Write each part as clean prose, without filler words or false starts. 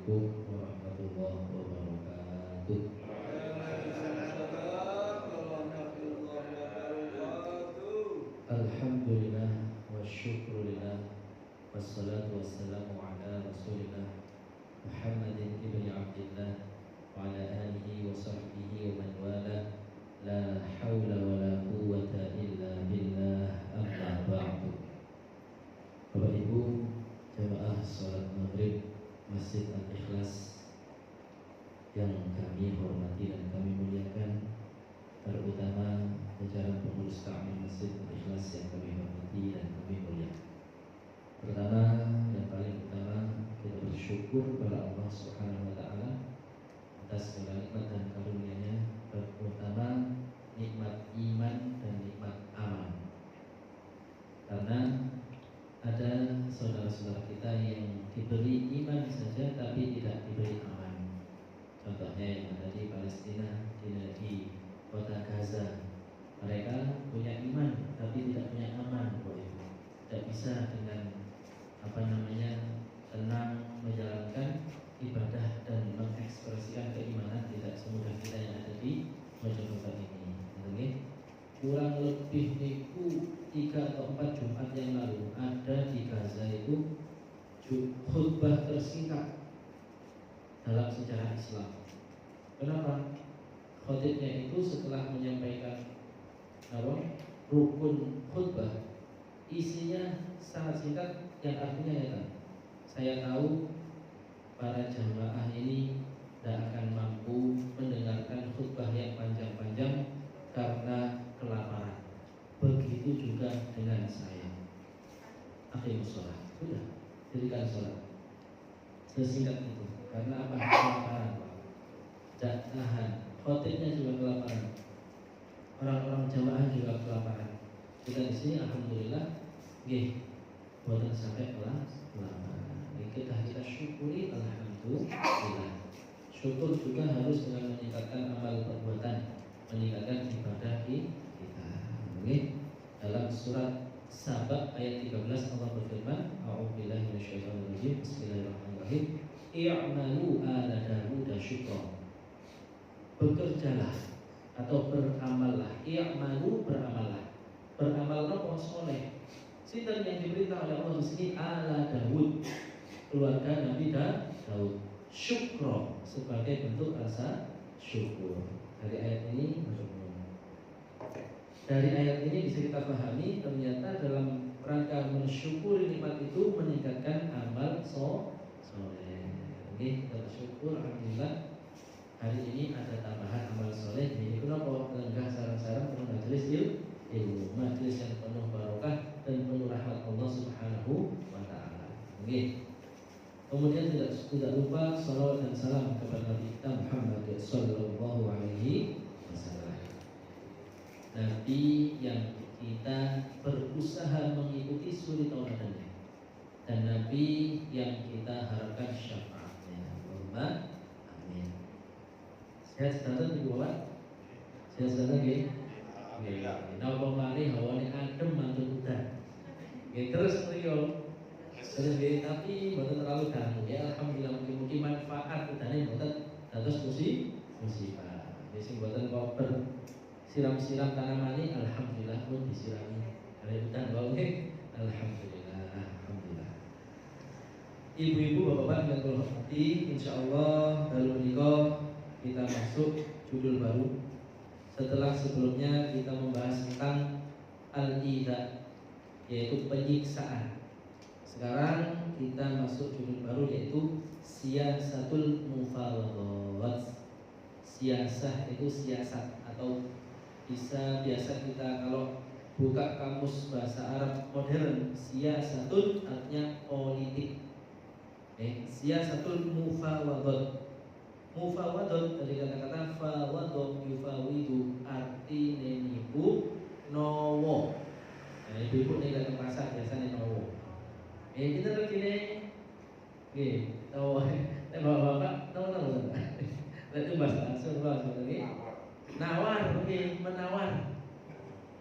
Assalamualaikum warahmatullahi wabarakatuh. Alhamdulillah wa syukrulillah wassalatu wassalamu ala rasulillah Muhammadin ibni Abdillah wa ala alihi wa sahbihi wa man wala. La hawla wa la quwwata illa billah, amma ba'du. Bapak Ibu jamaah salat maghrib Masjid Al-Ikhlas yang kami hormati dan kami muliakan, terutama jajaran pengurus kami Masjid Al-Ikhlas yang kami hormati dan kami muliakan. Pertama dan paling utama, kita bersyukur kepada Allah Subhanahu wa taala atas segala nikmat dan karunia-Nya, terutama nikmat iman dan nikmat aman. Karena ada saudara-saudara kita yang diberi iman saja tapi tidak diberi aman. Contohnya yang ada di Palestina, di kota Gaza. Mereka punya iman tapi tidak punya aman, tidak bisa dengan tenang menjalankan ibadah dan mengekspresikan keimanan. Tidak semudah kita yang ada di masyarakat ini. Oke? Kurang lebih niku 3 atau 4 Jumat yang lalu ada di Gaza itu khutbah tersingkat dalam sejarah Islam. Kenapa? Khotibnya itu setelah menyampaikan rukun khutbah, isinya sangat singkat yang artinya ya, saya tahu para jamaah ini tidak akan mampu mendengarkan khutbah yang panjang-panjang karena kelaparan. Begitu juga dengan saya. Akhirnya sholat, sudah dirikan sholat sesingkat itu. Karena apa? Kelaparan, tidak tahan. Khotibnya juga kelaparan, orang-orang jamaah juga kelaparan. Kita di sini alhamdulillah, buatan sampai kelaparan. Kita syukuri alhamdulillah. Syukur juga harus dengan meningkatkan amal perbuatan, meningkatkan ibadah kita. Dalam surat Saba ayat 13 Allah berfirman, A'udzubillahi minasyaitonir rajim. Bismillahirrahmanirrahim. I'malu ala Dawud syukra. Bekerjalah atau beramallah. I'malu, beramallah. Beramal apa? Soleh. Sinten yang diperintah oleh Allah di sini ala Dawud, keluarga Nabi Daud. Syukra, sebagai bentuk rasa syukur. Dari ayat ini bisa kita pahami ternyata dalam rangka mensyukuri nikmat itu meningkatkan amal soleh. Kita bersyukur alhamdulillah hari ini ada tambahan amal soleh. Jadi kenapa lenggah sarang-sarang penuh majelis ilmu, majelis yang penuh barokah dan penuh rahmat Allah Subhanahu wa taala. Kemudian tidak lupa salawat dan salam kepada Nabi kita Muhammad sallallahu alaihi wasallam. Nabi yang kita berusaha mengikuti suri tauladannya, dan Nabi yang kita harapkan syafaatnya. Allahumma amin. Sehat sedanten di bawah. Sehat sedanten nggih. Nggih. Napa malih hawane adem mantun udan. Nggih terus mriki. Terus tapi mboten terlalu dangu ya. Alhamdulillah mugi-mugi manfaat udane mboten dados musibah. Sing mboten kok siram-siram tanaman ini, alhamdulillah pun disirami oleh hutan wae. Alhamdulillah. Ibu-ibu, bapak-bapak yang kula hormati, insyaallah dalu menika kita masuk judul baru. Setelah sebelumnya kita membahas tentang al-idza, yaitu penyiksaan. Sekarang kita masuk judul baru, yaitu siyasatul mufawadat. Siasah itu siasat, atau biasa kita kalau buka kamus bahasa Arab modern, siyasatun artinya politik. Siyasatul mufawadat. Mufawadat dari kata-kata fawadah yufawidu, arti niku nowo. Ibu-ibu nek datang pasar biasanya nowo. Kita begini, tahu, bapak tahu. Itu bahasa Sunda ini. Nawar, menawar.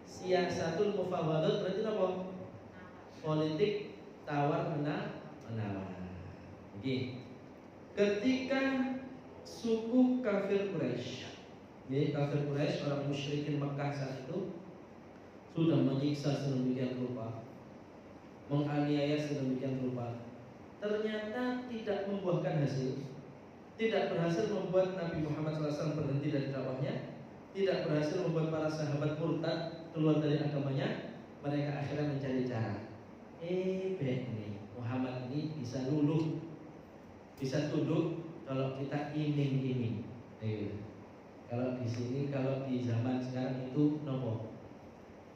Siyasatul mufawadat berarti apa? Politik tawar menawar. ketika suku kafir Quraisy, kafir Quraisy, orang musyrikin Mekah saat itu sudah menyiksa sedemikian rupa, menganiaya sedemikian rupa, ternyata tidak membuahkan hasil, tidak berhasil membuat Nabi Muhammad SAW berhenti dari dakwahnya, tidak berhasil membuat para sahabat murtad keluar dari agamanya. Mereka akhirnya mencari cara. Nih Muhammad ini bisa luluh, bisa tunduk kalau kita iming-iming. Kalau di sini, kalau di zaman sekarang itu nopo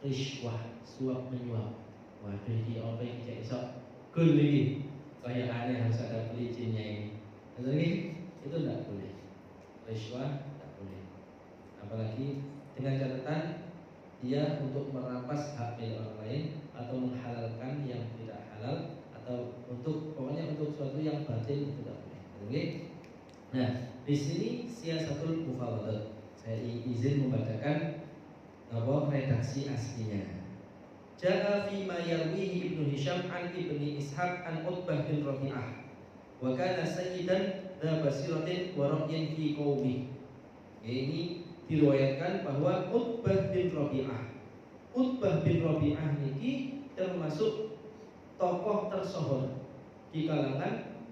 rishwah, suap menyuap. Waduh, di apa yang tidak iso gul lagi, kayak aneh harus ada pelicinnya ini. Jadi itu tidak boleh, rishwah tidak boleh. Apalagi dengan catatan dia untuk merampas hak milik orang lain atau menghalalkan yang tidak halal, atau untuk pokoknya untuk sesuatu yang batil itu tidak boleh. Oke? Nah, di sini siasatul mufawadah. Saya izin membacakan redaksi aslinya. Ja'a fi ma yarwihi Ibnu Hisham an Ibni Ishaq an Utbah bin Rabi'ah wa kana sayyidan dha basiratin wa ra'yin fi qaumi. Ini diriwayatkan bahwa Utbah bin Rabi'ah niki termasuk tokoh tersohor di kalangan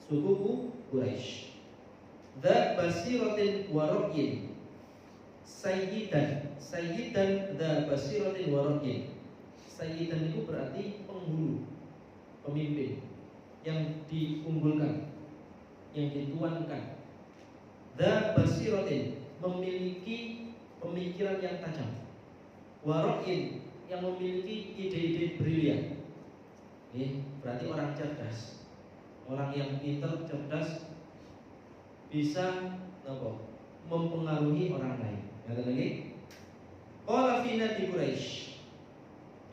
suku Quraisy. Dha basiratin wa ra'yin, sayyidan dha basiratin wa ra'yin. Sayyidan itu berarti penghulu, pemimpin yang diunggulkan, yang dituankan. Dha basiratin, memiliki pemikiran yang tajam. Wa ra'yin, yang memiliki ide-ide brilian. Ini berarti orang cerdas, orang yang pintar, cerdas, bisa mempengaruhi orang lain. Kata lagi, qala fi nadi Quraisy,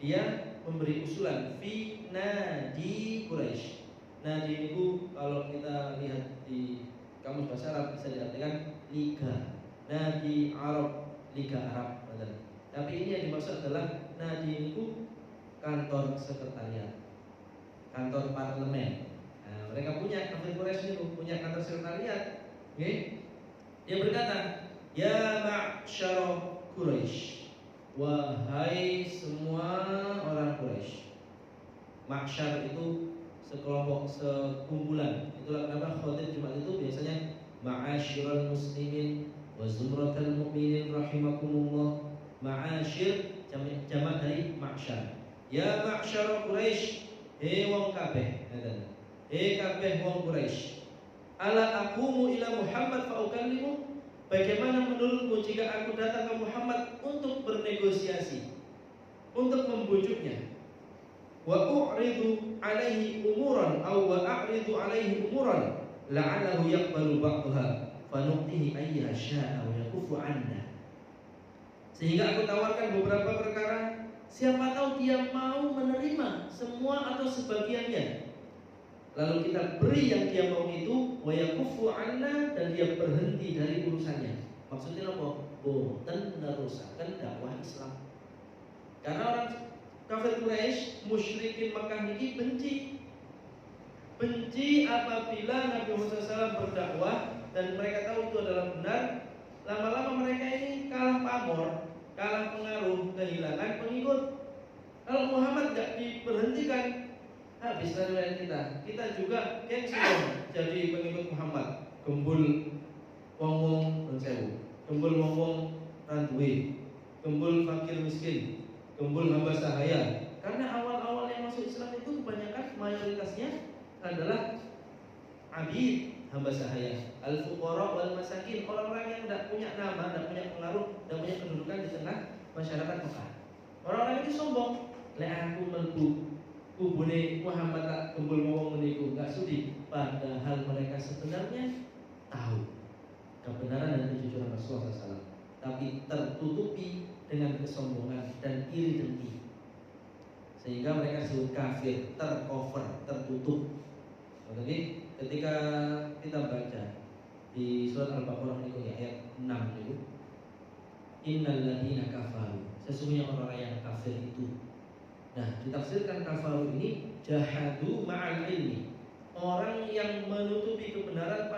dia memberi usulan fi nadi Quraisy. Nadi itu kalau kita lihat di kamus bahasa Arab bisa diartikan liga. Nadi Arab, liga Arab. Tapi ini yang dimaksud adalah nadi itu kantor sekretariat, kantor parlemen. Nah, mereka punya, kafir Quraisy itu punya kantor sekretariat. Okay? Dia berkata, ya ma'syara Quraisy, wahai semua orang Quraisy. Ma'syar itu sekelompok, sekumpulan. Itulah kenapa khotib Jumat itu biasanya ma'asyiral muslimin wa zumratal mu'minin rahimakumullah. Ma'asyir jamak dari ma'syar. Ya ma'syara Quraisy, wong kabeh, kabeh wong Quraisy. Ala aqumu ila Muhammad fa ukallimu, bagaimana menurutmu jika aku datang ke Muhammad untuk bernegosiasi, untuk membujuknya? Wa u'ridu alaihi umuran aw wa a'ridu alaihi umuran la'allahu yaqbalu ba'daha fa nu'tihi ayya sya'a wa yakufu 'anna. Sehingga aku tawarkan beberapa perkara, siapa tahu dia mau menerima semua atau sebagiannya. Lalu kita beri yang dia mau itu, wa yakufu 'anna, dan dia berhenti dari urusannya. Maksudnya apa? Boten nerusaken dakwah Islam. Karena orang kafir Quraisy, musyrikin Mekah ini benci apabila Nabi Muhammad SAW berdakwah dan mereka tahu itu adalah benar. Lama-lama mereka ini kalah pamor, kalah pengaruh, kehilangan pengikut. Kalau Muhammad tidak diberhentikan, habis riwayat kita. Kita juga gengsi jadi pengikut Muhammad. Gembul wong-wong sewu, gembul wong-wong randuwe, gembul fakir miskin, gembul hamba sahaya. Karena awal-awal yang masuk Islam itu kebanyakan mayoritasnya adalah abid, hamba sahaya, al-fuqara wal masakin, orang-orang yang tidak punya nama, tidak punya pengaruh, tidak punya kedudukan di tengah masyarakat Mekah. Orang-orang itu sombong, lek aku melbu kubune Muhammad tak gembul ngomong meniku, enggak sudi. Padahal mereka sebenarnya tahu kebenaran dan kejujuran Rasulullah SAW, tapi tertutupi dengan kesombongan dan iri dengki, sehingga mereka disebut kafir, tercover, tertutup. Jadi ketika kita baca di surat Al-Baqarah itu ayat 6 itu, innal ladzina kafaru, sesungguhnya orang yang kafir itu. Nah, ditafsirkan kafaru ini jahadu ma'al ilmi, orang yang menutupi kebenaran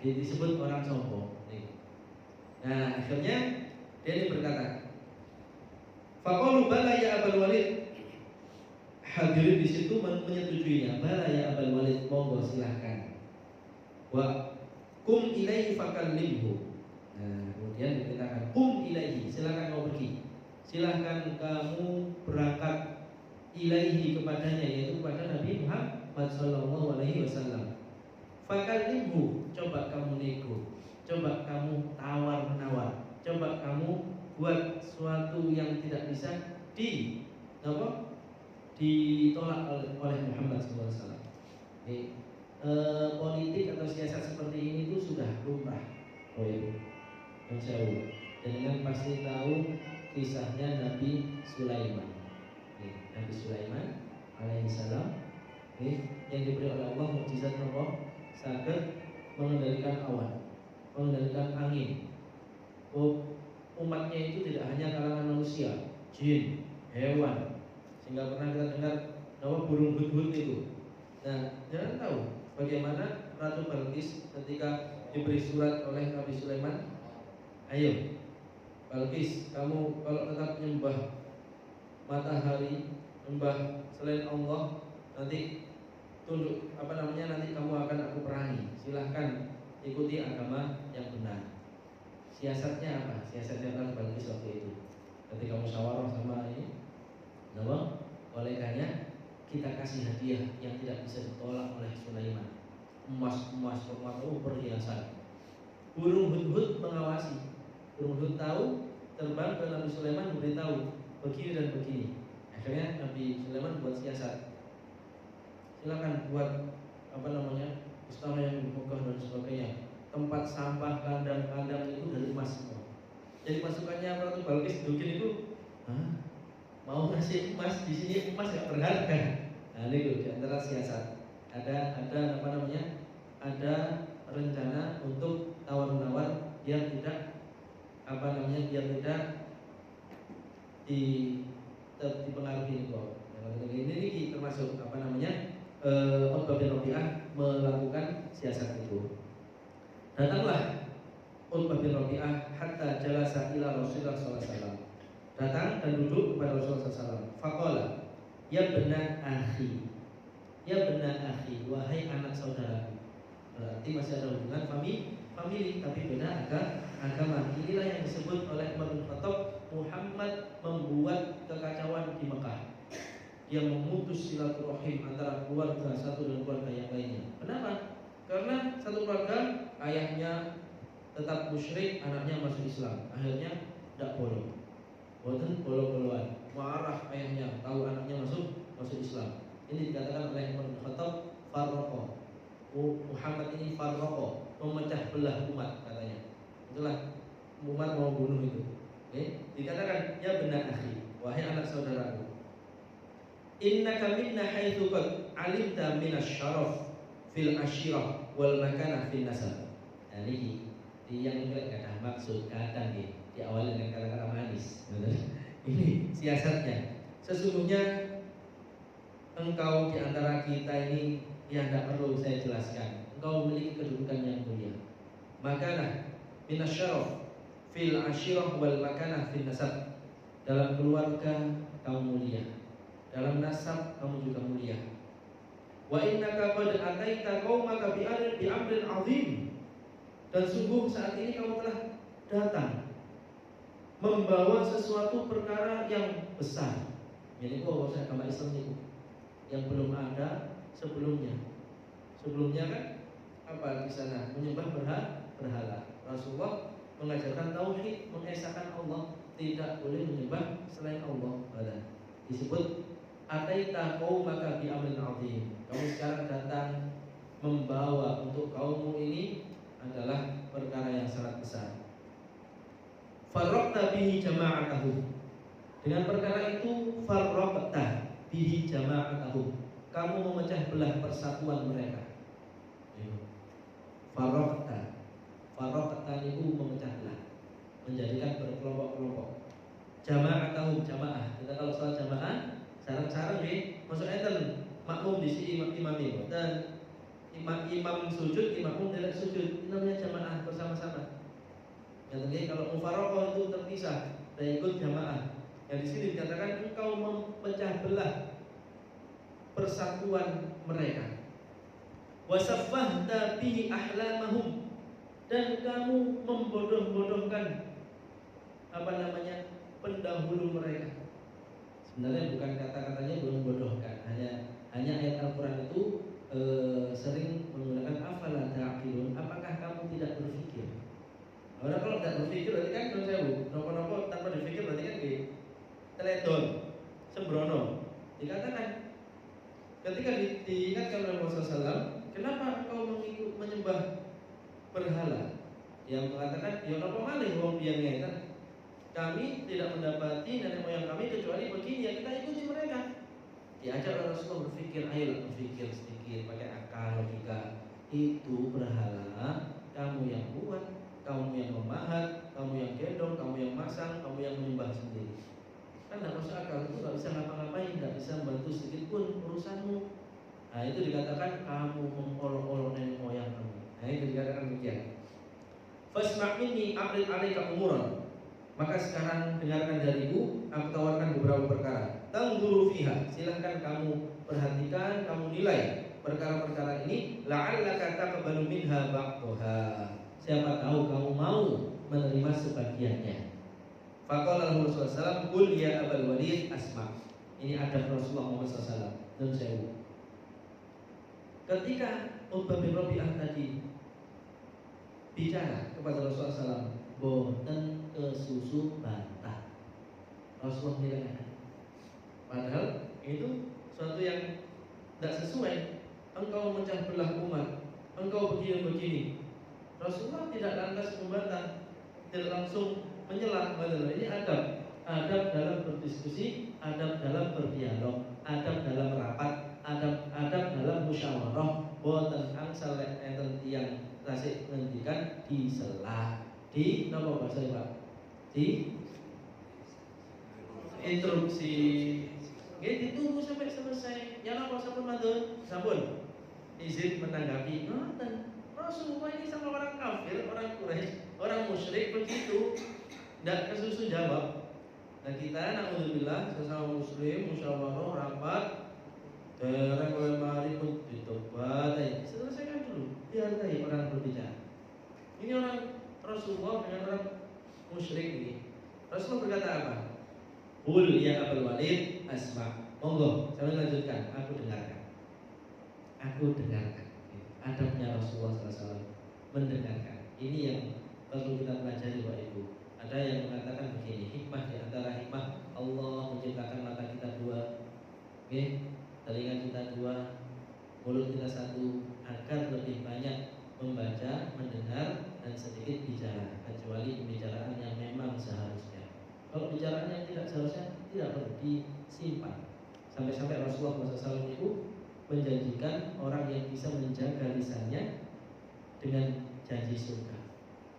Disebut orang sombong. Nah, akhirnya dia ini berkata, faqalu bala ya Abul Walid. Hadirin di situ menyetujuinya. Bala ya Abul Walid, monggo silahkan. Wa kum ilaihi fakallimhu. Nah, kemudian dikatakan kum ilaihi, silakan mau pergi. Silahkan kamu berangkat ilaihi kepadanya, yaitu kepada Nabi Muhammad sallallahu alaihi wasallam. Fakallimhu, coba kamu nego, coba kamu tawar-menawar, coba kamu buat suatu yang tidak bisa ditolak oleh Muhammad SAW. Politik atau siasat seperti ini itu sudah lumrah, menjauh. Dan dengan pasti tahu kisahnya Nabi Sulaiman. Nabi Sulaiman alaihissalam yang diberi oleh Allah mukjizat Allah, saged mengendalikan awan, mengendalikan angin. Umatnya itu tidak hanya kalangan manusia, jin, hewan, sehingga pernah kita dengar nama burung hudhud itu. Nah, jangan tahu bagaimana Ratu Balqis ketika diberi surat oleh Nabi Sulaiman, ayo Balqis, kamu kalau tetap menyembah matahari, menyembah selain Allah, nanti nanti kamu akan aku perangi. Silahkan ikuti agama yang benar. Siasatnya apa? Siasatnya Ratu Balqis waktu itu, ketika musyawarah sama ini, oleh karena kita kasih hadiah yang tidak bisa ditolak oleh Sulaiman, emas, perhiasan. Burung hudhud mengawasi. Burung hudhud tahu, terbang ke Nabi Sulaiman, memberitahu begini dan begini. Akhirnya Nabi Sulaiman buat siasat. Silakan buat istana yang megah dan sebagainya. Tempat sampah, kandang-kandang itu dari emas semua. Jadi pasukannya Ratu Balqis dukin itu, mau ngasih emas, di sini emas gak berharga. Nah, ini di antara siasat. Ada rencana untuk tawar-menawar biar tidak dipengaruhi kok. Ini termasuk Utbah bin Rabi'ah melakukan siasat itu. Datanglah Utbah bin Rabi'ah hatta jalasa ila Rasulullah sallallahu alaihi wasallam. Datang dan duduk kepada Rasulullah sallallahu alaihi wasallam. Faqala, ya bena akhi. Ya bena akhi, wahai anak saudaraku. Berarti masih ada hubungan famili, tapi beda agama. Inilah yang disebut oleh Umar bin Khattab, Muhammad membuat kekacauan di Mekah. Dia memutus silaturahim antara keluarga satu dan keluarga yang lainnya. Kenapa? Karena satu keluarga ayahnya tetap musyrik, anaknya masuk Islam. Akhirnya tidak boleh. Boten bolo-boloan. Marah ayahnya tahu anaknya masuk Islam. Ini dikatakan oleh Umar bin Khattab farraqah. Muhammad ini farraqah, memecah belah umat katanya. Itulah Umar mau bunuh itu. Dikatakan ya benar akhi, wahai anak saudaraku. Innaka minna haitsu qad alimta minasyaraf fil ashirah wal makanah fil nasab. Nah ini yang enggak ada maksud kadang diawali dengan kata-kata manis. Ini siasatnya. Sesungguhnya engkau di antara kita ini yang tidak perlu saya jelaskan. Engkau memiliki kedudukan yang mulia. Makanah minasyaraf fil ashirah wal makanah fil nasab. Dalam keluarga kamu mulia, dalam nasab kamu juga mulia. Wa innaka qad ataita qaumaka bi amrin 'azim. Dan sungguh saat ini kamu telah datang membawa sesuatu perkara yang besar. Jadi bahwa agama Islam itu yang belum ada sebelumnya. Sebelumnya kan apa di sana? Menyembah berhala. Rasulullah mengajarkan tauhid, mengesahkan Allah, tidak boleh menyembah selain Allah. Disebut ataita qaumaka bi amrin 'azim. Kamu sekarang datang membawa untuk kaummu ini adalah perkara yang sangat besar. Farraqta bihi jama'atahu. Dengan perkara itu farraqta bihi jama'atahu. Kamu memecah belah persatuan mereka. Farraqta itu memecah belah, menjadikan berkelompok-kelompok. Jama'atahu, jamaah. Kita kalau sholat jamaah sarang-sarang nih, masuk enten makmum di sini imam dan imam sujud, imam tidak sujud, ini namanya jamaah bersama-sama. Yang tadi kalau mufaroqah itu terpisah dan ikut jamaah. Yang di sini dikatakan engkau memecah belah persatuan mereka. Wasaffahta bihi ahlamahum, dan kamu membodoh-bodohkan pendahulu mereka. Sebenarnya bukan kata-katanya membodohkan, hanya ayat Al-Quran itu sering menggunakan afala ta'qilun, apakah kamu tidak berpikir? Orang kalau tidak berpikir berarti kan kalau saya nopo-nopo tanpa berpikir berarti kan teledon, sembrono. Dikatakan ketika diingatkan oleh Rasulullah SAW, kenapa engkau menyembah berhala? Yang mengatakan, ya nopo malih wong biyen ngeten. Kami tidak mendapati nenek moyang kami kecuali begini, ya kita ikuti mereka. Diajak oleh Rasulullah berpikir, ayo berpikir sedikit, pakai akal, logika. Itu berhala, kamu yang buat, kamu yang memahat, kamu yang gendong, kamu yang masang, kamu yang menyembah sendiri. Kan tidak masuk akal, itu tidak bisa ngapa-ngapain, tidak bisa membantu sedikit pun urusanmu. Nah itu dikatakan kamu mengolok-olok nenek moyang kamu. Nah itu dikatakan demikian. Fasma' minni a'rid 'alaika umuran. Maka sekarang dengarkan dariku, aku tawarkan beberapa perkara. Tanzuru fiha, silahkan kamu perhatikan, kamu nilai perkara-perkara ini. La'allaka taqbalu minha ba'daha. Siapa tahu kamu mau menerima sebagiannya. Faqala Rasulullah SAW, qul ya Abul Walid asma'. Ini adab Rasulullah SAW. Dan saya ketika Utbah bin Rabi'ah tadi bicara kepada Rasulullah SAW, boten kesusu bantah. Rasulullah bilang, padahal itu suatu yang tidak sesuai. Engkau memecah belah umat, engkau begini. Rasulullah tidak lantas membantah, tidak langsung menyela. Ini adab dalam berdiskusi, adab dalam berdialog, adab dalam rapat, adab dalam musyawarah. Boten angsal enten tiyang tasik ngendikan disela. Di napa bahasa Pak? Di instruksi. Nggih ditunggu sampai selesai. Ya napa sampun matur? Sampun. Izin menanggapi. Ngoten. Rasulullah ini sama orang kafir, orang Quraisy, orang musyrik begitu. Tidak kesusu jawab. Dan kita naudzubillah sesama muslim musyawarah rapat dereng oleh mari pun ditobat. Selesaikan dulu. Dihargai orang berbicara. Ini orang Rasulullah dengan orang musyrik ini. Rasulullah berkata apa? Qul ya Abul Walid asma'. Monggo, saya lanjutkan. Aku dengarkan. Adabnya Rasulullah SAW mendengarkan. Ini yang perlu kita pelajari Bapak Ibu. Ada yang mengatakan begini, hikmah di antara hikmah Allah menciptakan mata kita dua, telinga kita dua, mulut kita satu, agar lebih banyak membaca, mendengar, dan sedikit bicara, kecuali pembicaraan yang memang seharusnya. Kalau bicaraan yang tidak seharusnya tidak perlu disimpan. Sampai-sampai Rasulullah SAW itu menjanjikan orang yang bisa menjaga lisannya dengan janji surga.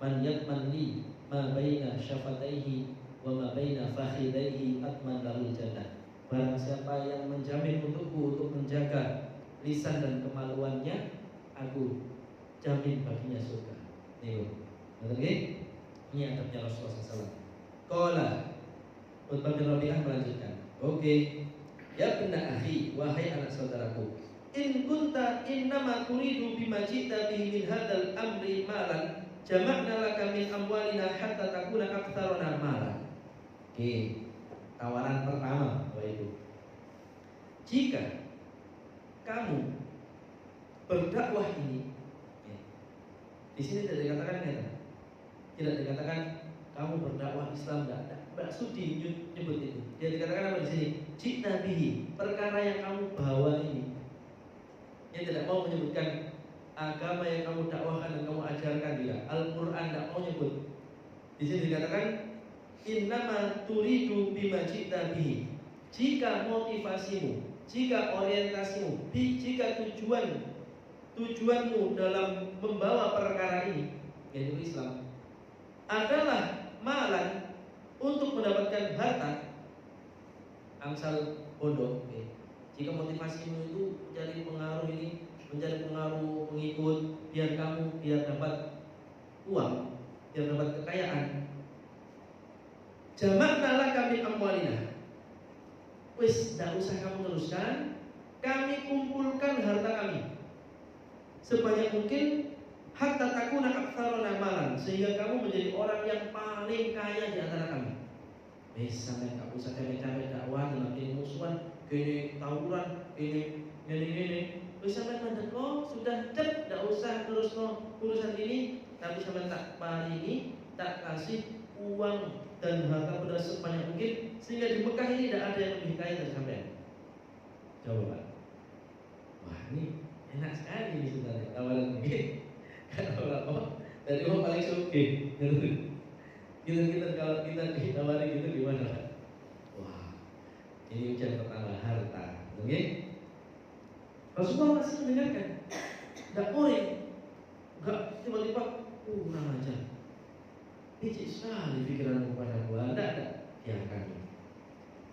Man yatman li ma baina syafataihi wa ma baina fakhidaihi atman lahul jannah. Barang siapa yang menjamin untukku untuk menjaga lisan dan kemaluannya, aku jamin baginya surga. Nih, ini adabnya Rasulullah SAW. Qala Utbah bin Rabi'ah melanjutkan. Oke. Ya bena akhi, wahai anak saudaraku, in kunta innama turidu bima jita bihi min hadzal amri malan, jama'na laka min amwalina hatta takuna aktsaruna malan. Oke. Tawaran pertama, Bapak Ibu. Jika kamu berdakwah ini, di sini tidak dikatakan tidak dikatakan kamu berdakwah Islam, tidak. Mbak Sudi nyebut itu. Dia dikatakan apa di sini? Jita bihi, perkara yang kamu bawa ini. Dia tidak mau menyebutkan agama yang kamu dakwahkan dan kamu ajarkan dia. Al-Quran tidak mau nyebut. Di sini dikatakan innama turidu bima jita bihi. Jika motivasimu, jika orientasimu, jika tujuanmu dalam membawa perkara ini, yaitu Islam, adalah malan, untuk mendapatkan harta, angsal bodoh. Jika motivasimu itu jadi pengaruh ini mencari pengaruh, pengikut, biar dapat uang, biar dapat kekayaan. Jama'na laka min amwalina. Wis, tidak usah kamu teruskan. Kami kumpulkan harta kami sebanyak mungkin, hatta takuna aktsarana malan, sehingga kamu menjadi orang yang paling kaya di antara kami. Wis, sampai gak usah capek-capek dakwah, makin musuhan, gini tawuran, ini. Wis sampai mandek kok, sudah cep, tidak usah terus urusan ini, tapi sampai tak paringi, tak kasih uang dan harta benda sebanyak mungkin, sehingga di Mekah ini tidak ada yang lebih kaya dari sampean. Coba Pak. Wah, ini enak sekali ini sebenarnya tawaran ini. Kalau dari orang paling suki, kita kalau kita ditawari gitu gimana Pak? Wah, ini ujian pertama, harta, oke? Rasulullah masih mendengarkan, tidak uring, enggak tiba-tiba kurang ajar. Licik sekali pikiranmu padaku, ada biarkan.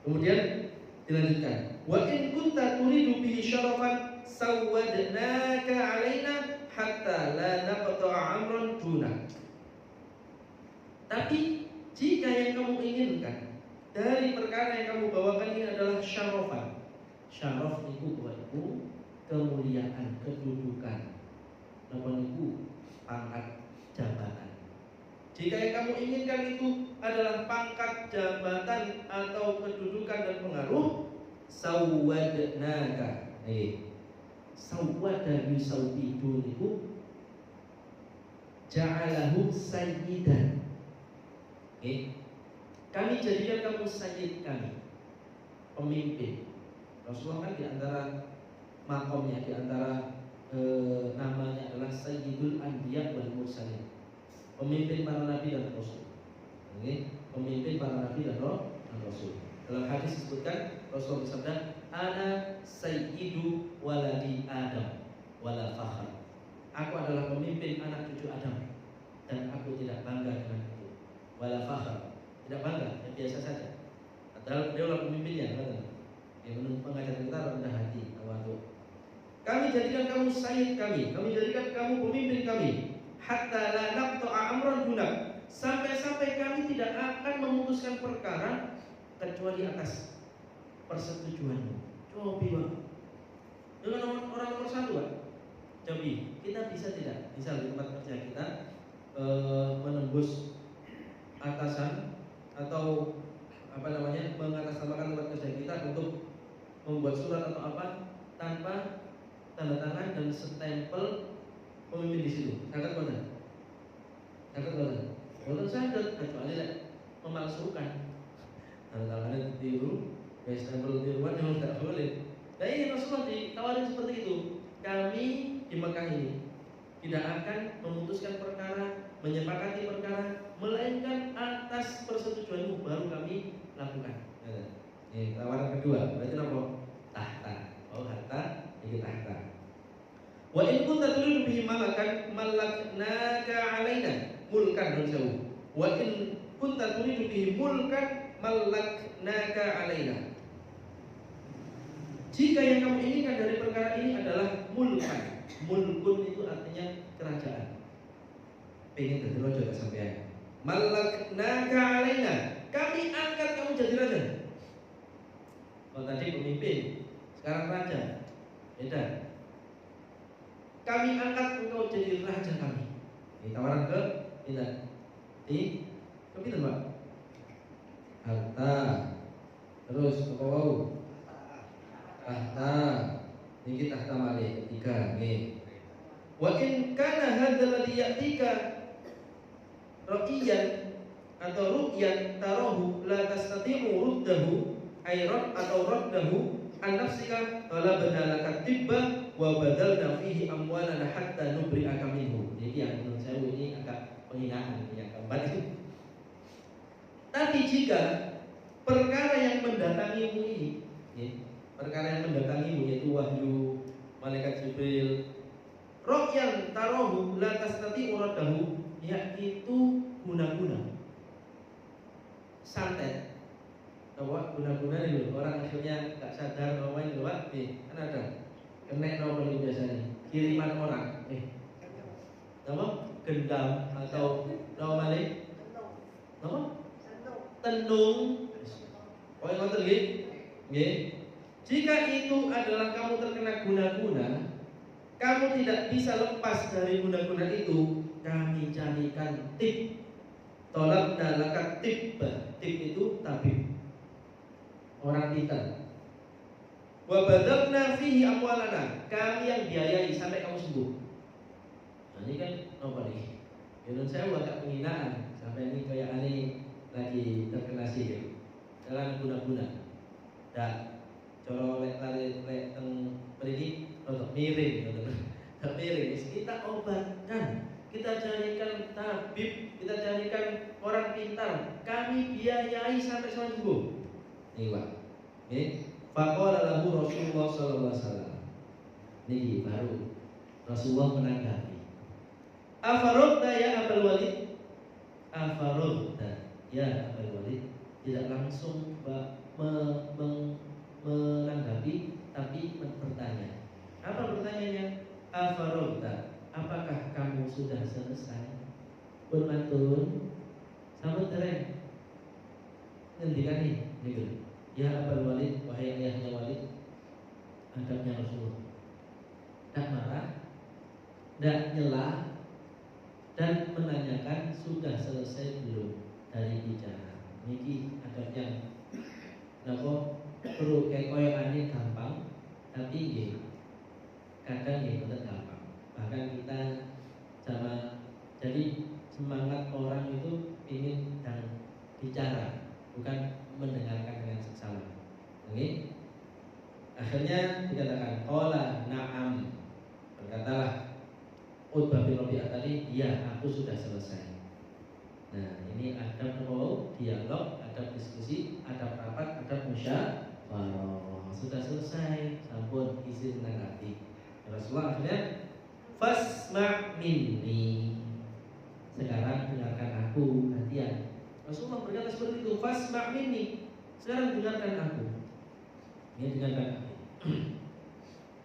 Kemudian dilanjutkan, wa in kunta turidu bihi syarafan sawwadnaka alaina hatta la naqta'a amran duna. Tapi jika yang kamu inginkan dari perkara yang kamu bawakan ini adalah syarafan. Syaraf itu Bapak, kemuliaan, kedudukan. Napa niku pangkat jabatan. Jika yang kamu inginkan itu adalah pangkat, jabatan, atau kedudukan dan pengaruh, sawwadnaka. Sawwada yusawwidu niku ja'alahu sayyidan. Kami jadikan kamu sayyid kami, pemimpin. Rasulullah kan di antara makomnya, di antara namanya adalah Sayyidul Anbiya wal Mursalin, pemimpin para nabi dan rasul. Pemimpin para nabi dan rasul. Dalam hadis disebutkan Rasulullah bersabda, "Ana sayyidu waladi Adam wala fakhr." Aku adalah pemimpin anak cucu Adam dan aku tidak bangga dengan itu. Wala fakhr, tidak bangga, ya biasa saja. Padahal beliau adalah pemimpinnya, kan? Yang mengajar kita rendah hati, tawadhu. Kami jadikan kamu sayyid kami jadikan kamu pemimpin kami, hatta la naqta'a amran dunak, sampai-sampai kami tidak akan memutuskan perkara kecuali atas persetujuanmu. Coba dengan orang nomor satu, Pak. Coba kita bisa tidak, misal di tempat kerja kita menembus atasan atau mengatasnamakan tempat kerja kita untuk membuat surat atau apa tanpa tanda tangan dan stempel pemimpin di situ. Sangat mana? Bukan sangat, kecuali memalsukan. Tanda tangannya tiru, stempel tiruan yang tidak boleh. Nah ini Rasulullah ditawarin seperti itu. Kami di Mekah ini tidak akan memutuskan perkara, menyepakati perkara, melainkan atas persetujuanmu baru kami lakukan. Ini tawaran kedua, berarti apa? Tahta. Oh, harta, ini tahta. Wa in kunta turidu bihi malakan malaknaka alaina mulkan jauh. Wa in kunta turidu bihi mulkan malaknaka alaina. Jika yang kamu inginkan dari perkara ini adalah mulkan. Mulkun itu artinya kerajaan. Pengen jadi raja gak sampean. Malaknaka alaina. Kami angkat kamu jadi raja. Kalau tadi pemimpin, sekarang raja. Beda. Kami angkat engkau jadi raja kami. Ini tawaran ke kita. Ini kepinten, Pak. Harta. Terus apa wau? Tahta. Ini tahta malih ketiga. Nih. Wa in kana hadzal ladzi ya'tika raqiyan atau ru'yan tarahu la tastati'u ruddahu ayran atau raddahu an nafsika wala badalaka tibba wa badalna fihi amwalana hatta nubri'aka minhu. Jadi yang menurut saya ini agak penghinaan yang keempat itu. Tapi jika perkara yang mendatangimu ini, perkara yang mendatangimu yaitu wahyu malaikat Jibril, ro'yan tarohu la tastati'u raddahu, yaitu guna-guna santet. Tahu guna-guna ini orang akhirnya tak sadar bahwa ini Pak, kan ada kena nomor ini biasanya kiriman orang. Apa? Gendam atau apa malih? Apa? Tenung. Oh yang ngoten nggih. Nggih. Jika itu adalah kamu terkena guna-guna, kamu tidak bisa lepas dari guna-guna itu, kami carikan tip. Tolak dalaka tip. Tip itu tabib, orang pintar. Wa badalna fihi amwalana, kami yang biayai sampai kamu sembuh. Nah ini kan apa nih? Menurut saya agak penghinaan. Sampai ini kayak aneh lagi terkena sihir. Jalan guna-guna. Dak coro lek teng mriki rodok miring, rodok miring. Kita obatkan, kita carikan tabib, kita carikan orang pintar. Kami biayai sampai sembuh. Ini Pak. Nggih. Faqala lahu Rasulullah sallallahu alaihi wasallam. Niki baru Rasulullah menanggapi. Afarudda ya Abul Walid. Afarudda ya Abul Walid. Tidak langsung menanggapi, tapi bertanya. Apa pertanyaannya? Afarudda, apakah kamu sudah selesai? Pun matur sambut dereng. Ngendikan nih, niku. Ya Abul Walid, wahai ayahnya Walid, adabnya Rasulullah. Tak marah, tak nyela, dan menanyakan sudah selesai belum dari bicara. Niki adabnya. Napa perlu kayak koyo aneh gampang, tapi nggih kadang nggih bener gampang. Bahkan kita sama jadi semangat orang itu ingin dan bicara, bukan mendengarkan dengan seksama. Oke? Akhirnya dikatakan qala na'am. Berkatalah Utbah bin Rabi'ah tadi, iya aku sudah selesai. Nah, ini adab dialog, adab diskusi, adab rapat, adab musyawarah. Sudah selesai, sampun izin menanggapi. Rasulullah akhirnya fasma' minni. Sekarang dengarkan aku, hati-hati. Rasulullah berkata seperti itu, fasma' minni. Sekarang dengarkan aku. Ini dengarkan aku.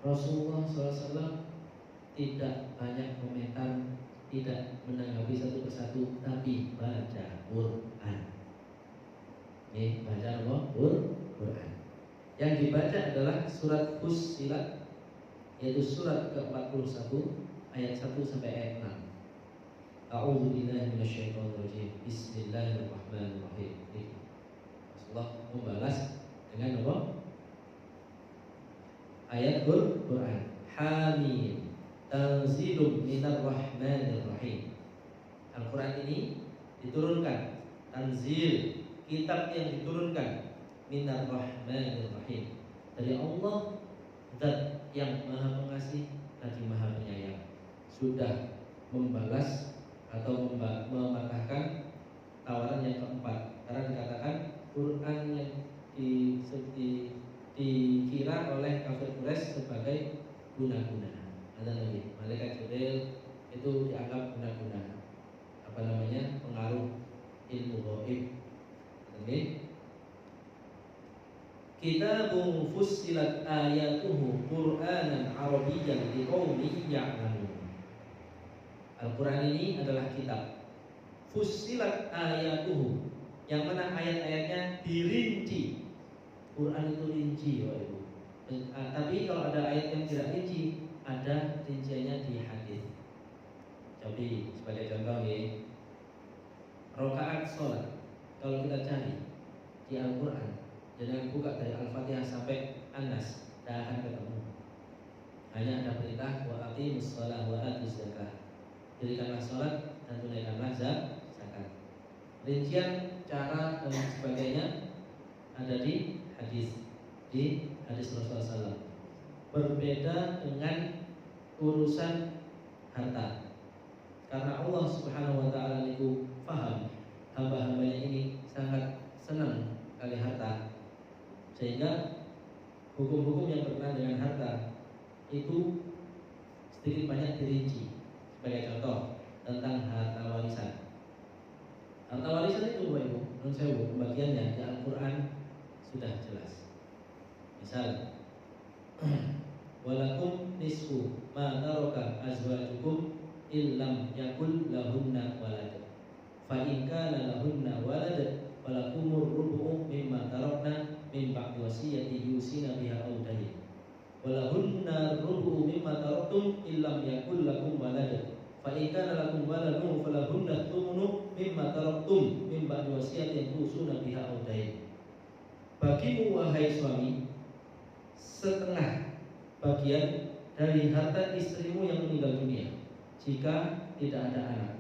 Rasulullah SAW tidak banyak komentar, tidak menanggapi satu persatu, tapi baca Quran. Ini baca Quran. Yang dibaca adalah surat Fussilat, yaitu surat ke-41 ayat 1 sampai ayat 6. A'udzu billahi minasyaitonir rajim. Bismillahirrahmanirrahim. Rasulullah membalas dengan apa? Ayat Quran. Hamim. Tanzilum minar rahmanir rahim. Al-Quran ini diturunkan, tanzil, kitab yang diturunkan minar rahmanir rahim, dari Allah, zat yang maha pengasih lagi maha penyayang. Sudah membalas atau mematahkan tawaran yang keempat, karena dikatakan Quran yang dikira oleh kafir Quraisy sebagai guna-guna. Ada lagi, malaikat Jibril itu dianggap guna-guna, apa namanya, pengaruh ilmu gaib. Oke. Kitabun fussilat ayatuhu Qur'anan Arabiyyan liqaumin ya'lamun. Al-Quran ini adalah kitab fussilat ayatuhu, yang mana ayat-ayatnya dirinci. Quran itu rinci, Bapak Ibu. Tapi kalau ada ayat yang tidak rinci, ada rinciannya di hadis. Jadi sebagai contoh nih, rakaat sholat kalau kita cari di Al-Quran, jangan buka dari Al-Fatihah sampai An-Nas, tidak akan ketemu. Hanya ada perintah wa aqimus shalah wa atuz zakah, dirikanlah sholat dan tunaikanlah zakat. Rincian cara dan sebagainya ada di hadis Rasulullah SAW. Berbeda dengan urusan harta, karena Allah Subhanahu wa Ta'ala itu paham hamba-hambanya ini sangat senang kali harta, sehingga hukum-hukum yang berkenaan dengan harta itu sedikit banyak dirinci. Sebagai contoh tentang harta warisan. Harta warisan itu, Bapak Ibu, menurut saya pembagiannya di Al-Quran sudah jelas. Misal, walakum nisfu ma taraka azwajukum illam yakul lahunna walad. Fa in kana lahunna walad falakumur rubu'u mimma tarakna min ba'di wasiyati yusina biha aw dayn. Walahunna rubu'u mimma taraktum illam yakul lakum walad. Fa in kana lakum waladun falahunna thumnu mimma taraktum min ba'di wasiyatin tusuna biha aw dayn. Bagimu wahai suami setengah bagian dari harta istrimu yang meninggal dunia jika tidak ada anak.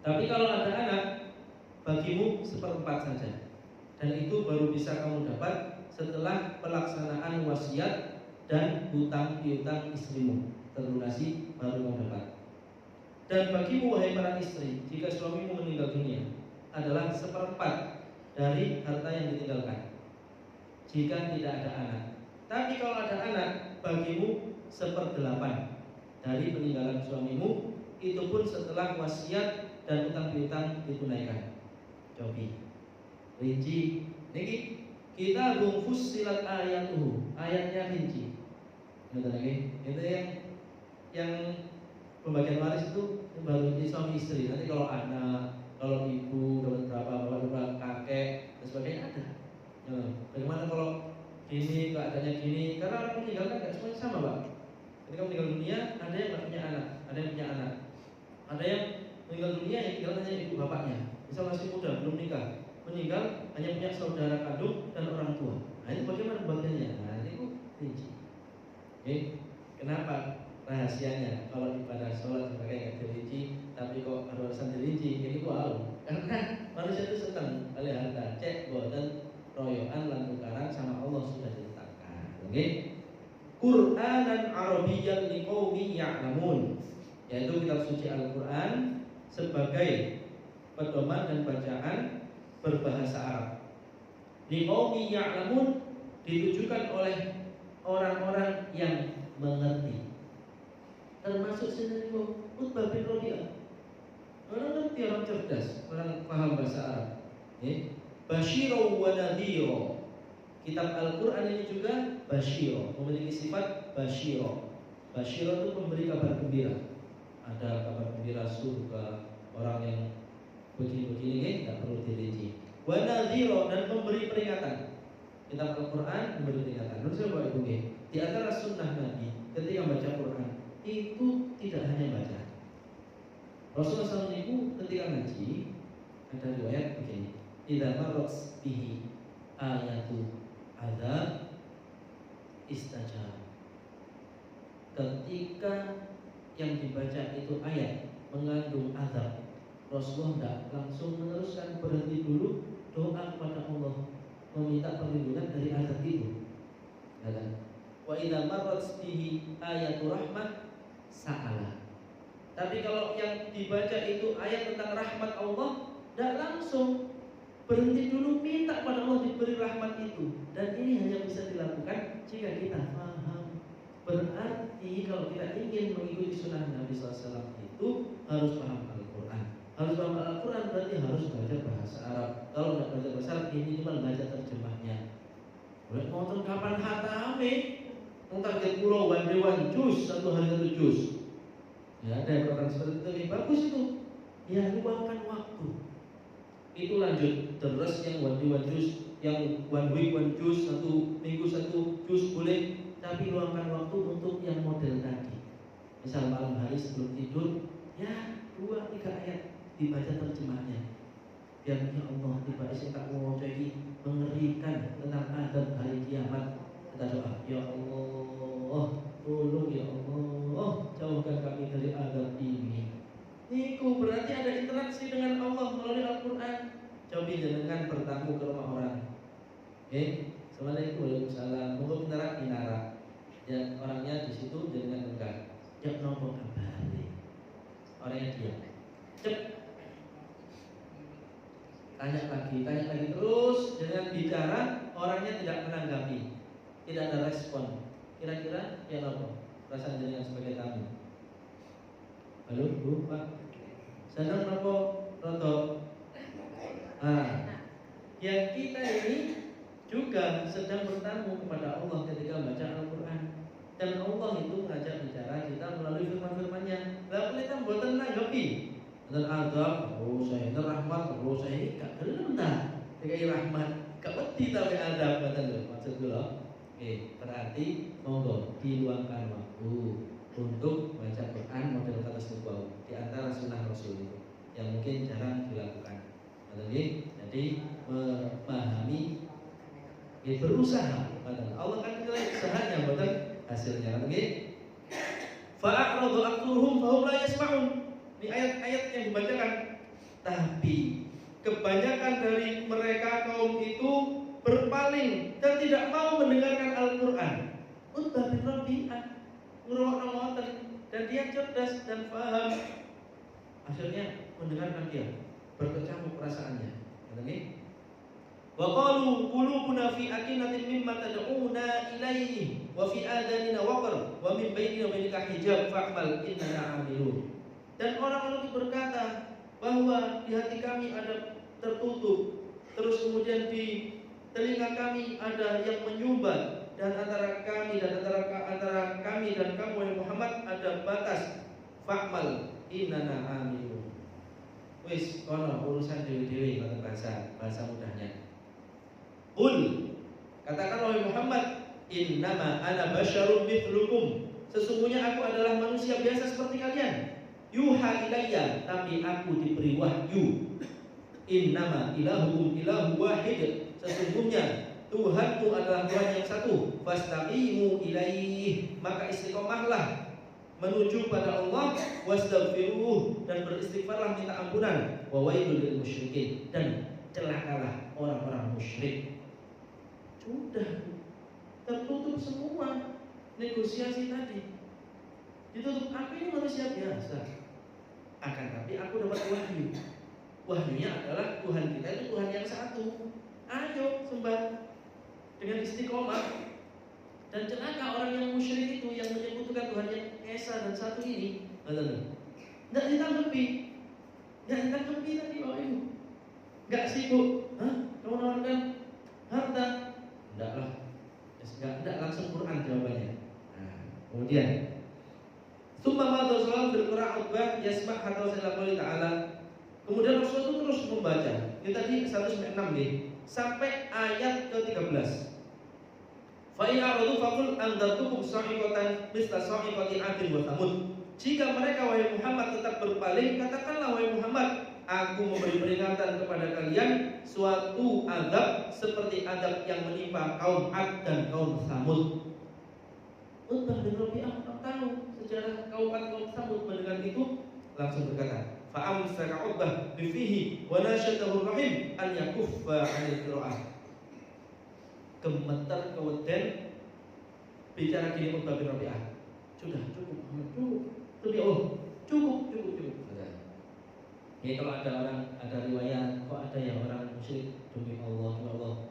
Tapi kalau ada anak, bagimu seperempat saja. Dan itu baru bisa kamu dapat setelah pelaksanaan wasiat dan hutang piutang istrimu terlunasi, baru kamu dapat. Dan bagimu wahai para istri, jika suamimu meninggal dunia, adalah seperempat dari harta yang ditinggalkan jika tidak ada anak. Tapi kalau ada anak, bagimu 1/8 dari peninggalan suamimu, itu pun setelah wasiat dan hutang piutang ditunaikan. Cobi rinci niki kita fussilat ayatuhu, ayatnya rinci. Betul lagi. Itu yang pembagian waris itu baru di suami istri. Nanti kalau anak, kalau ibu dapat berapa, bapak kakek dan sebagainya ada. Ya, bagaimana kalau gini, keadaannya gini? Karena orang meninggal kan nggak semuanya sama, Pak. Ketika meninggal dunia, ada yang nggak punya anak, ada yang punya anak, ada yang meninggal dunia yang tinggal hanya ibu bapaknya. Misal masih muda, belum nikah, meninggal hanya punya saudara kandung dan orang tua. Nah itu bagaimana bagiannya? Nah itu rinci. Oke, kenapa rahasianya? Kalau ibadah sholat sebagai nggak dirinci, tapi kok harus dirinci? Ini wow, karena manusia itu senang oleh harta, cek boten royoan lan tukaran sama Allah sudah ditetapkan. Oke. Qur'anan Arabiyyan liqaumin ya'lamun, yaitu kitab suci Al-Qur'an sebagai pedoman dan bacaan berbahasa Arab. Liqaumin ya'lamun ditujukan oleh orang-orang yang mengerti. Termasuk scenario Utbah bin Rabi'ah. Orang ngerti, orang cerdas, orang paham bahasa Arab. Basyiro wa nadhiro. Kitab Al-Quran ini juga basyiro, memiliki sifat basyiro. Basyiro itu memberi kabar gembira. Ada kabar gembira surga, orang yang begini-begini tidak perlu dirinci. Wa nadhiro, dan memberi peringatan. Kitab Al-Quran memberi peringatan. Menurut saya Bapak Ibu, di antara sunnah Nabi ketika membaca Quran itu tidak hanya baca. Rasulullah SAW ketika ngaji ada riwayat begini: idza marrat bihi ayatu adzab istajab. Ketika yang dibaca itu ayat mengandung azab, Rasulullah tidak langsung meneruskan, berhenti dulu, doa kepada Allah meminta perlindungan dari azab itu. Wa idza marrat bihi ayatu rahmah sa'ala. Tapi kalau yang dibaca itu ayat tentang rahmat Allah, tidak langsung, berhenti dulu, minta pada Allah diberi rahmat itu. Dan ini hanya bisa dilakukan jika kita paham. Berarti kalau kita ingin mengikuti sunnah Nabi SAW itu harus paham Al-Quran. Harus paham Al-Quran berarti harus baca bahasa Arab. Kalau tidak baca bahasa Arab, minimal baca terjemahnya. Boleh nonton kapan hatame, target pulau one juz, 1 hari 1 juz. Ya, ada program seperti itu, bagus itu. Ya, luangkan waktu. Itu lanjut terus yang one juz, yang 1 week 1 juz, 1 minggu 1 juz boleh, tapi luangkan waktu untuk yang model tadi. Misal malam hari sebelum tidur, ya 2-3 ayat dibaca terjemahnya. Biar ya Allah, tiba isi tak mau jadi mengerikan tentang adab hari kiamat. Kita doa, ya Allah, tolong ya Allah, jauhkan kami dari adab ini. Niku berarti ada interaksi dengan Allah melalui Al-Quran. Coba jangan bertamu ke rumah orang. Assalamualaikum, waalaikumsalam. Monggo interaksi nara. Ya orangnya di situ dengan enggak. Ya nopo kabare. Orangnya diam. Cep. Tanya lagi terus dengan bicara, orangnya tidak menanggapi, tidak ada respon. Kira-kira ya nopo? Perasaan jenengan sebagai tamu. Halo Bu, Pak. Senang nopo roto? Yang kita ini juga sedang bertamu kepada Allah ketika baca Al-Quran. Dan Allah itu lebih. Dan adab terus saya, dan rahmat terus saya, gak gelem dah. Dikai rahmat, gak wedi tapi adab ngoten lho maksud kula. Oke, berarti monggo diluangkan waktu untuk baca Quran model kata Rasul di antara sunnah Rasul itu yang mungkin jarang dilakukan. Jadi memahami, berusaha. Allah kan nilai usahanya, betul hasilnya. Fa'aradu akturuhum fahum la yasma'un. Ini ayat-ayat yang dibacakan. Tapi kebanyakan dari mereka kaum itu berpaling dan tidak mau mendengarkan Al-Quran. Utbah bin Rabi'ah ngurungokno dan dia cerdas dan paham. Akhirnya mendengarkan dia, berkecamuk perasaannya. Wa qalu qulubuna fi akinatin mimma tad'una ilaihi wa fi adanina waqr wa min bainina wa bainika hijab fa'mal innana 'amilun. Dan orang-orang itu berkata bahwa di hati kami ada tertutup, terus kemudian di telinga kami ada yang menyumbat, dan antara kami dan antara kami dan kamu wahai Muhammad ada batas. Fa'mal innana 'amilun. Wis kono urusan dewi-dewi bahasa mudahnya. Qul, katakan wahai Muhammad, innama ana basyarun mithlukum. Sesungguhnya aku adalah manusia biasa seperti kalian. Yuha ilayya, tapi aku diberi wahyu. Innama ilahukum ilahu wahid. Sesungguhnya Tuhanku adalah Tuhan yang satu. Fastaqimu ilaih, maka istiqomahlah menuju pada Allah. Wastaghfiruh, dan beristighfarlah minta ampunan. Wa wailul lil musyrikin, dan celakalah orang-orang musyrik. Sudah tertutup semua negosiasi tadi. Ditutup, aku ini manusia biasa. Akan tapi aku dapat wahyu. Wahyunya adalah Tuhan kita itu Tuhan yang satu. Ayo sembah dengan istiqomah. Dan celaka orang yang musyrik itu, yang menyebutkan Tuhan yang esa dan satu ini. Tidak ditanggapi. Tidak ditanggapi tadi Bapak Ibu. Enggak sibuk. Kamu nawarkan harta? Tidaklah. Tidak langsung Quran jawabannya. Kemudian Summa madha sallallahu berqira' Utbah yasma' hatta sallallahu ta'ala. Kemudian Rasul itu terus membaca. Ini tadi 196 nih, sampai ayat ke-13. Fa in aradu faqul andartukum sa'iqatan misla sa'iqati 'adin wa thamud. Jika mereka wahai Muhammad tetap berpaling, katakanlah wahai Muhammad, aku memberi peringatan kepada kalian suatu azab seperti azab yang menimpa kaum 'Ad dan kaum Thamud. Utbah bin Rabi'ah tahu sejarah kaum 'Ad kaum Thamud, mendengar itu langsung berkata, fa'amsaka Utbah bifihi wa nasyadahu rahim an yakuffa 'anil qira'ah. Gemeter keweden bicara gini Utbah bin Rabi'ah. Sudah cukup, cukup. Demi Allah, cukup. Ya, kalau ada orang, ada riwayat, kok ada yang orang musyrik demi Allah,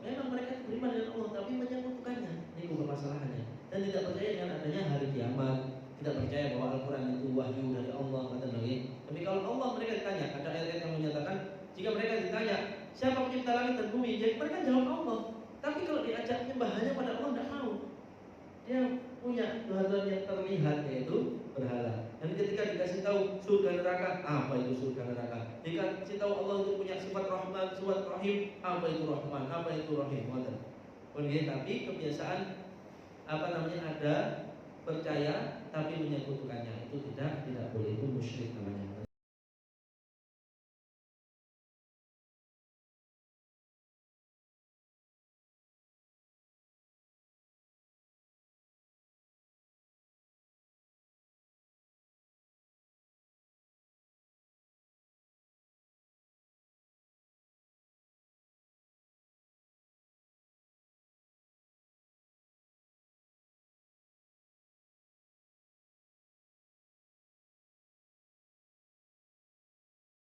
memang mereka beriman dengan Allah, tapi menyekutukannya. Ini permasalahannya. Dan tidak percaya dengan adanya hari kiamat, tidak percaya bahwa Al-Quran itu wahyu dari Allah, kata Nabi. Tapi kalau Allah mereka ditanya, ada ayat-ayat yang menyatakan, jika mereka ditanya siapa pencipta langit dan bumi, jadi mereka jawab Allah. Tapi kalau diajak menyembah hanya pada Allah, tidak mau. Dia punya Tuhan yang terlihat, yaitu berhala. Dan ketika dikasih tahu surga neraka, apa itu surga neraka? Dikasih tahu Allah itu punya sifat Rahman, sifat Rahim, apa itu Rahman, apa itu Rahim? Tapi kebiasaan ada percaya tapi menyekutukannya, itu tidak boleh, itu musyrik namanya.